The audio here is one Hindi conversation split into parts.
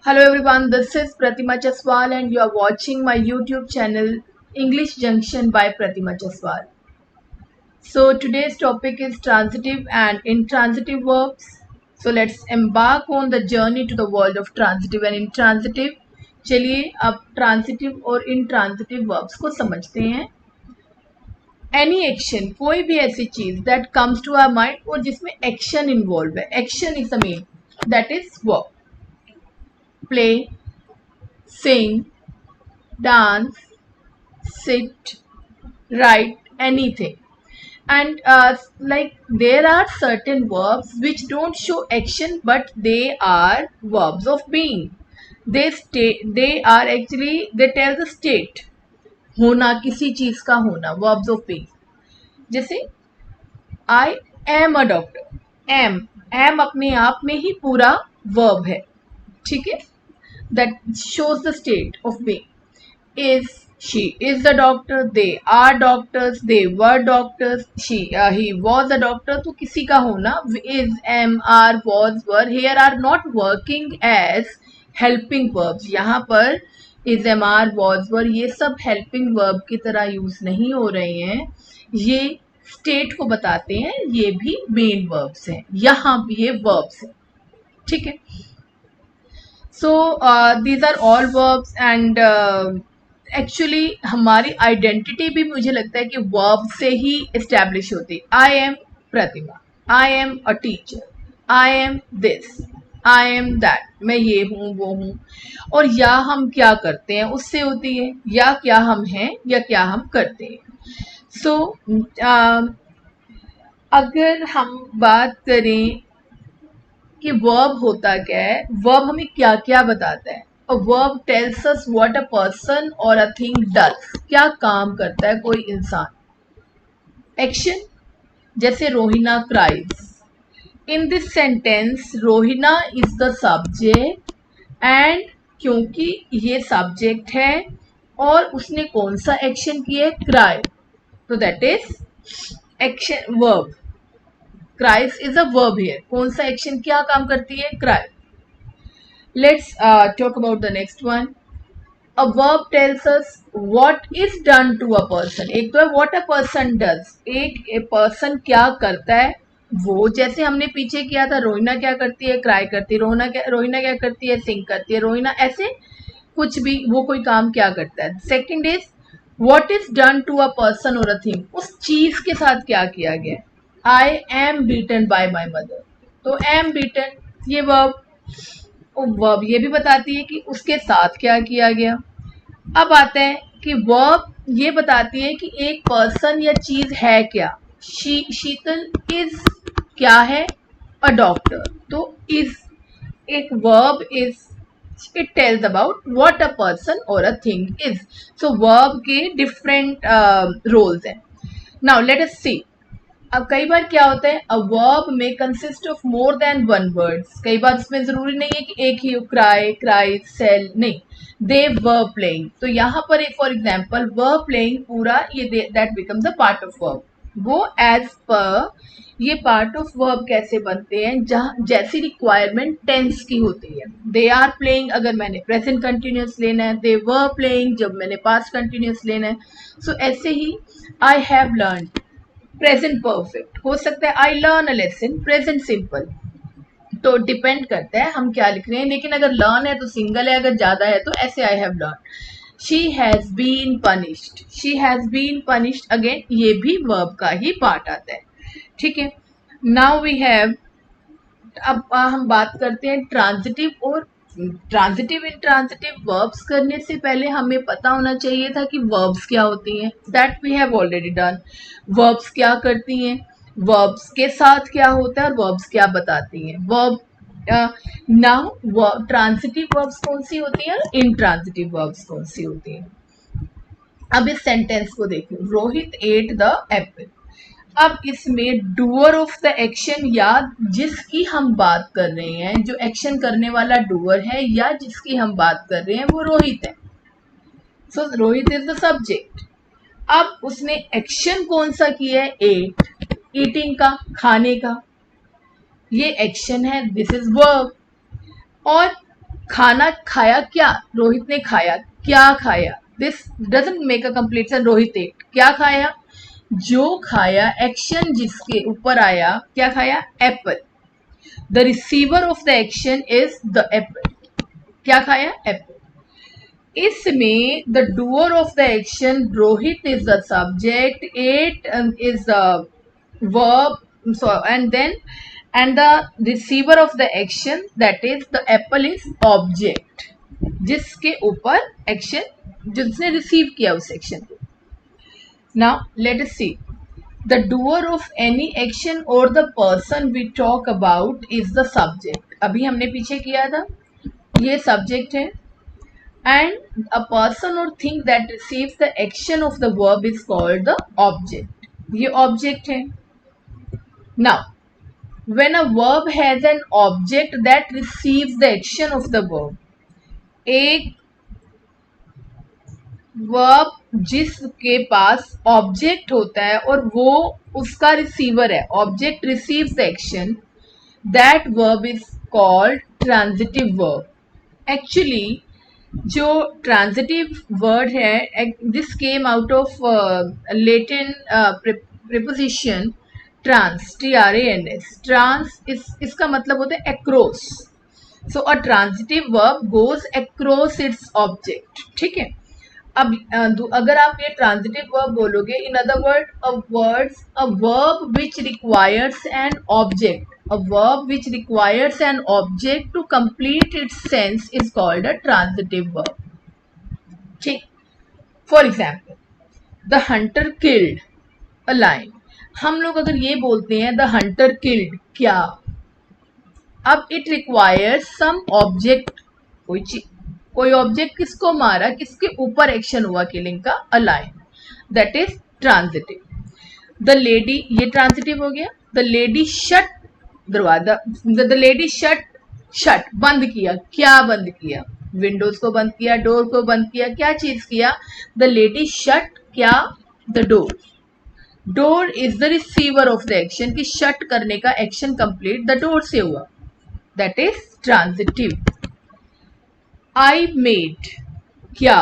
Hello everyone, this is Pratima Jaswal and you are watching my YouTube channel English Junction by Pratima Jaswal. So today's topic is transitive and intransitive verbs. So let's embark on the journey to the world of transitive and intransitive. चलिए अब transitive और intransitive verbs को समझते हैं. Any action, कोई भी ऐसी चीज that comes to our mind और जिसमें action involved है. Action is the main, that is verb. Play, sing, dance, sit, write, anything. And like there are certain verbs which don't show action but they are verbs of being. They are actually, they tell the state, होना, किसी चीज का होना, verbs of being. जैसे I am a doctor. am अपने आप में ही पूरा verb है, ठीक है, that shows the state of being. Is, she is the doctor, they are doctors, they were doctors, he was a doctor. तो किसी का होना is, am, are, was, were here are not working as helping verbs. यहाँ पर is, am, are, was, were ये सब helping verb की तरह यूज नहीं हो रहे हैं, ये स्टेट को बताते हैं, ये भी मेन verbs हैं, यहाँ भी ये verbs हैं, ठीक है. So these are all verbs and actually हमारी आइडेंटिटी भी मुझे लगता है कि वर्ब से ही एस्टैब्लिश होती है. I am Pratima, I am a teacher, I am this, I am that, मैं ये हूँ वो हूँ. और या हम क्या करते हैं उससे होती है, या क्या हम हैं या क्या हम करते हैं. सो अगर हम बात करें कि वर्ब होता क्या है, वर्ब हमें क्या क्या बताता है. A verb tells us what a person or a thing does. क्या काम करता है कोई इंसान. Action, जैसे Rohina cries. In this sentence, Rohina is the subject and क्योंकि ये subject है और उसने कौन सा action किया है, cry. तो that is action verb. Cries is a verb here. कौन सा action क्या काम करती है, cry. Let's talk about the next one. A verb tells us what is done to a person. एक तो है what a person does, एक person क्या करता है वो, जैसे हमने पीछे किया था, रोहिना क्या करती है, क्राई करती है, रोहिना क्या करती है, सिंग करती है, रोहिना ऐसे कुछ भी, वो कोई काम क्या करता है. Second is what is done to a person or a thing, उस चीज के साथ क्या किया गया. I am beaten by my mother, तो am beaten ये verb. वर्ब ये भी बताती है कि उसके साथ क्या किया गया. अब आते हैं कि वर्ब ये बताती है कि एक पर्सन या चीज है क्या. शीतल इज क्या है, अ डॉक्टर. तो इज एक verb is, it tells about what a person और a thing is. So verb के डिफरेंट रोल्स हैं. Now let us see. अब कई बार क्या होता है, अ वर्ब में consist of more than one words. कई बार उसमें जरूरी नहीं है कि एक ही, क्राई, क्राई, सेल, नहीं, दे वर प्लेइंग. तो यहाँ पर फॉर एग्जाम्पल वर प्लेइंग पूरा ये that becomes a part of verb. वो एज पर ये पार्ट ऑफ वर्ब कैसे बनते हैं, जहाँ जैसी रिक्वायरमेंट टेंस की होती है. दे आर प्लेइंग अगर मैंने प्रेजेंट कंटिन्यूस लेना है, दे वर प्लेइंग जब मैंने पास्ट कंटिन्यूस लेना है. सो ऐसे ही I have learn, present perfect हो सकता है, I learn a lesson present simple. तो डिपेंड करता है हम क्या लिख रहे हैं, लेकिन अगर लर्न है तो सिंगल है, अगर ज्यादा है तो ऐसे I have learn. She has been punished, she has been punished, again ये भी वर्ब का ही पार्ट आता है, ठीक है. नाउ वी हैव, अब हम बात करते हैं ट्रांजिटिव और ट्रांजिटिव इंट्रांजिटिव. वर्ब्स करने से पहले हमें पता होना चाहिए था कि वर्ब्स क्या होती हैं. That we have already done. Verbs क्या करती हैं, वर्ब्स के साथ क्या होता है और वर्ब्स क्या बताती हैं. वर्ब नाउ ट्रांजिटिव वर्ब्स कौन सी होती हैं, इंट्रांजिटिव वर्ब्स कौन सी होती हैं. अब इस सेंटेंस को देखो, रोहित एट द एप्पल. अब इसमें डूअर ऑफ द एक्शन या जिसकी हम बात कर रहे हैं, जो एक्शन करने वाला डूअर है या जिसकी हम बात कर रहे हैं वो रोहित है. सो रोहित इज द सब्जेक्ट. अब उसने एक्शन कौन सा किया है, एट, ईटिंग का, खाने का, ये एक्शन है, दिस इज वर्ब. और खाना खाया क्या, रोहित ने खाया, क्या खाया, this doesn't make a complete sentence, Rohit ate, क्या खाया, जो खाया, एक्शन जिसके ऊपर आया, क्या खाया, apple, the receiver of the action is the apple, क्या खाया, एप्पल। इसमें the doer of the action, Rohit is the subject, ate is the verb, so and then and the receiver of the action, that is the apple, is object, जिसके ऊपर एक्शन, जिसने रिसीव किया उस एक्शन को। Now let us see, the doer of any action और the person we talk about is the subject, अभी हमने पीछे किया था, ये सब्जेक्ट है, and a person or thing that receives the action of the verb is called the object, ये ऑब्जेक्ट है। Now, when a verb has an object that receives the action of the verb, एक verb जिसके पास ऑब्जेक्ट होता है और वो उसका रिसीवर है, object receives the action, that verb is called transitive verb. Actually जो ट्रांजिटिव वर्ड है, this came out of Latin preposition trans, TRANS, trans, इसका मतलब होता है across, so a transitive verb goes across its object, ठीक है। अब अगर आप ये ट्रांजिटिव वर्ब बोलोगे, in other word a verb which requires an object, a verb which requires an object to complete its sense is called a transitive verb, ठीक। For example, the hunter killed a lion, हम लोग अगर ये बोलते हैं the hunter killed, क्या, अब it requires some object, कोई ऑब्जेक्ट किसको मारा, किसके ऊपर एक्शन हुआ किलिंग का, a lion, that is transitive। the lady, ये ट्रांजिटिव हो गया, the lady shut दरवाजा, द लेडी शट, शट बंद किया, क्या बंद किया, विंडोज को बंद किया, डोर को बंद किया, क्या चीज किया, द लेडी शट, क्या, the door. Door is the receiver of the action, कि शट करने का एक्शन कंप्लीट द डोर से हुआ, that is transitive. I made, क्या,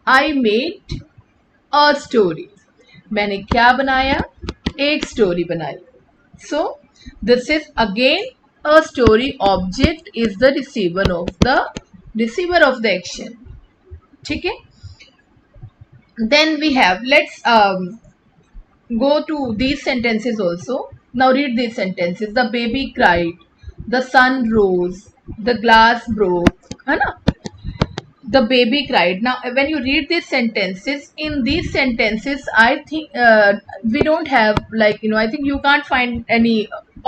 आई मेड अ स्टोरी, मैंने क्या बनाया, एक स्टोरी बनाई, सो this is again a story, object is the receiver of the action, ठीक है। then we have, let's go to these sentences also। now read these sentences, the baby cried, the sun rose, the glass broke, है ना, the baby cried। now when you read these sentences, in these sentences I think we don't have, like, I think you can't find any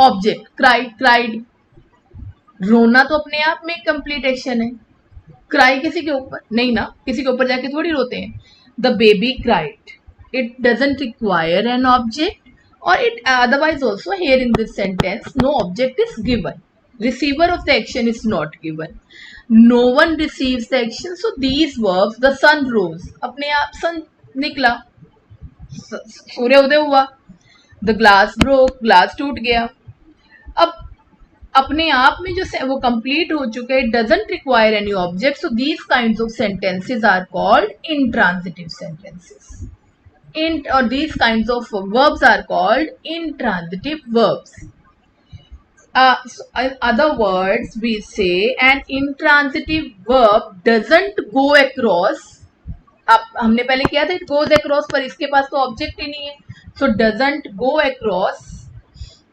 object, cried, रोना तो अपने आप में कंप्लीट एक्शन है, क्राई किसी के ऊपर नहीं ना, किसी के ऊपर जाके थोड़ी रोते हैं। The baby cried, it doesn't require an object, और it otherwise also here in this sentence no object is given, receiver of the action is not given, no one receives the action, so these verbs, the sun rose, अपने आप सन निकला, सूर्य उदय हुआ, द ग्लास ब्रोक, ग्लास टूट गया। अब अपने आप में जो वो कंप्लीट हो चुका है, it doesn't require any object, so these kinds of sentences are called intransitive sentences, or these kinds of verbs are called intransitive verbs। So in other words, we say an intransitive verb doesn't go across, अब हमने पहले किया था it goes across, पर इसके पास तो ऑब्जेक्ट ही नहीं है, so doesn't go across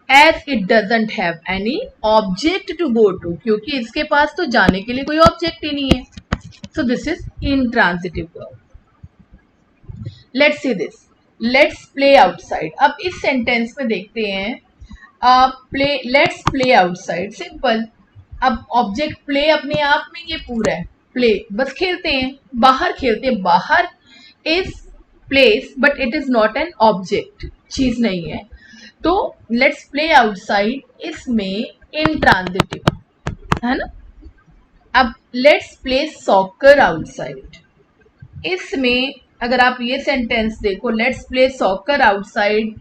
as it doesn't have any object to go to, क्योंकि इसके पास तो जाने के लिए कोई ऑब्जेक्ट ही नहीं है, so this is intransitive verb। let's see this, let's play outside। अब इस सेंटेंस में देखते हैं, लेट्स प्ले आउटसाइड, सिंपल। अब ऑब्जेक्ट प्ले अपने आप में ये पूरा है, प्ले बस खेलते हैं, बाहर खेलते हैं, बाहर is place but it is not an object, चीज नहीं है, तो लेट्स प्ले आउटसाइड इसमें इंट्रांजिटिव है ना। अब लेट्स प्ले सॉकर आउटसाइड, इसमें अगर आप ये सेंटेंस देखो, लेट्स प्ले सॉकर आउटसाइड,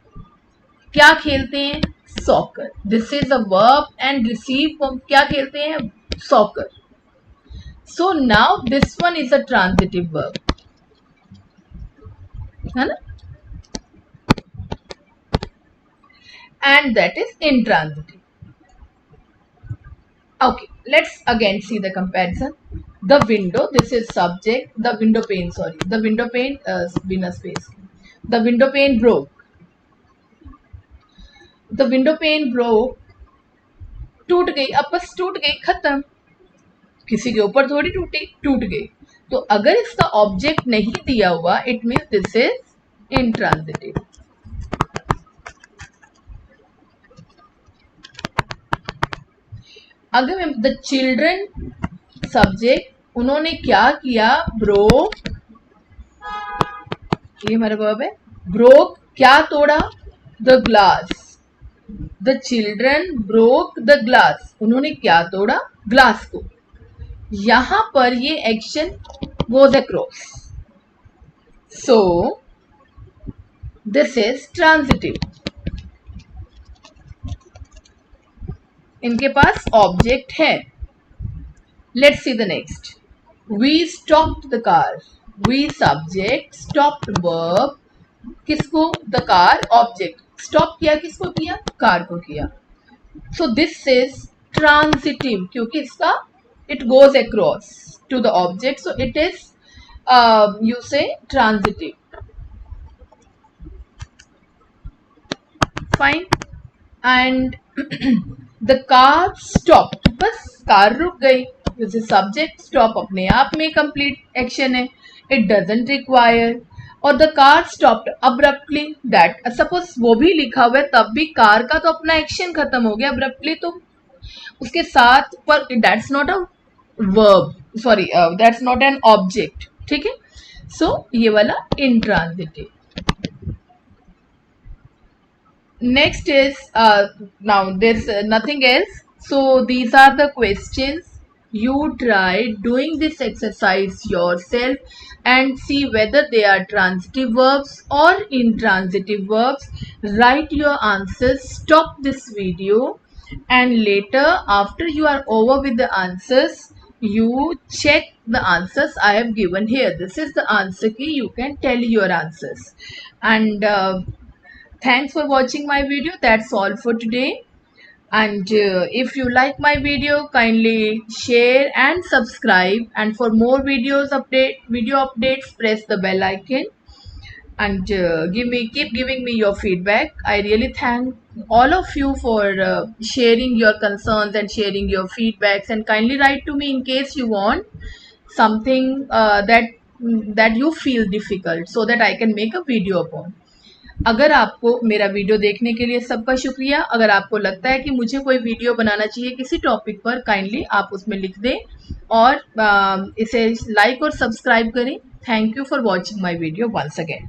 क्या खेलते हैं, soccer, this is a verb and receive, क्या खेलते हैं, soccer. So now this one is a transitive verb, है ना, and that is intransitive. Okay, let's again see the comparison. The window, this is subject, the window pane, sorry, the window pane, बिना space. The window pane broke. The window pane broke, टूट गई, अब बस टूट गई, खत्म, किसी के ऊपर थोड़ी टूटी, टूट गई. तो अगर इसका ऑब्जेक्ट नहीं दिया हुआ, it means this is intransitive. अगर द चिल्ड्रन सब्जेक्ट, उन्होंने क्या किया, ब्रोक, ये हमारा वर्ब है, ब्रोक क्या तोड़ा, the glass. The children broke the glass, उन्होंने क्या तोड़ा, ग्लास को. यहां पर ये action goes across, so this is transitive. इनके पास ऑब्जेक्ट है. Let's see the next. We stopped the car. We subject, stopped verb, किसको, द कार, ऑब्जेक्ट. स्टॉप किया, किसको किया, कार को किया. सो दिस इज ट्रांजिटिव, क्योंकि इसका it goes across to the object, so it is you say transitive. Fine. And the car stopped, bus car रुक गई. जैसे सब्जेक्ट स्टॉप अपने आप में कंप्लीट एक्शन है, इट डजेंट रिक्वायर. और the car stopped abruptly, that suppose वो भी लिखा हुआ है, तब भी कार का तो अपना एक्शन खत्म हो गया, अब्रप्टली तो उसके साथ, पर that's not a verb, sorry that's not an object. ठीक है, सो ये वाला intransitive. Next is now there's nothing else, so these are the questions. You try doing this exercise yourself and see whether they are transitive verbs or intransitive verbs. Write your answers, stop this video, and later after you are over with the answers, you check the answers I have given here. This is the answer key, you can tell your answers. And thanks for watching my video. That's all for today. And if you like my video, kindly share and subscribe, and for more video updates, press the bell icon, and keep giving me your feedback. I really thank all of you for sharing your concerns and sharing your feedbacks, and kindly write to me in case you want something that you feel difficult, so that I can make a video upon. अगर आपको मेरा वीडियो देखने के लिए सबका शुक्रिया. अगर आपको लगता है कि मुझे कोई वीडियो बनाना चाहिए किसी टॉपिक पर, काइंडली आप उसमें लिख दें और इसे लाइक और सब्सक्राइब करें. Thank you for watching my video once again.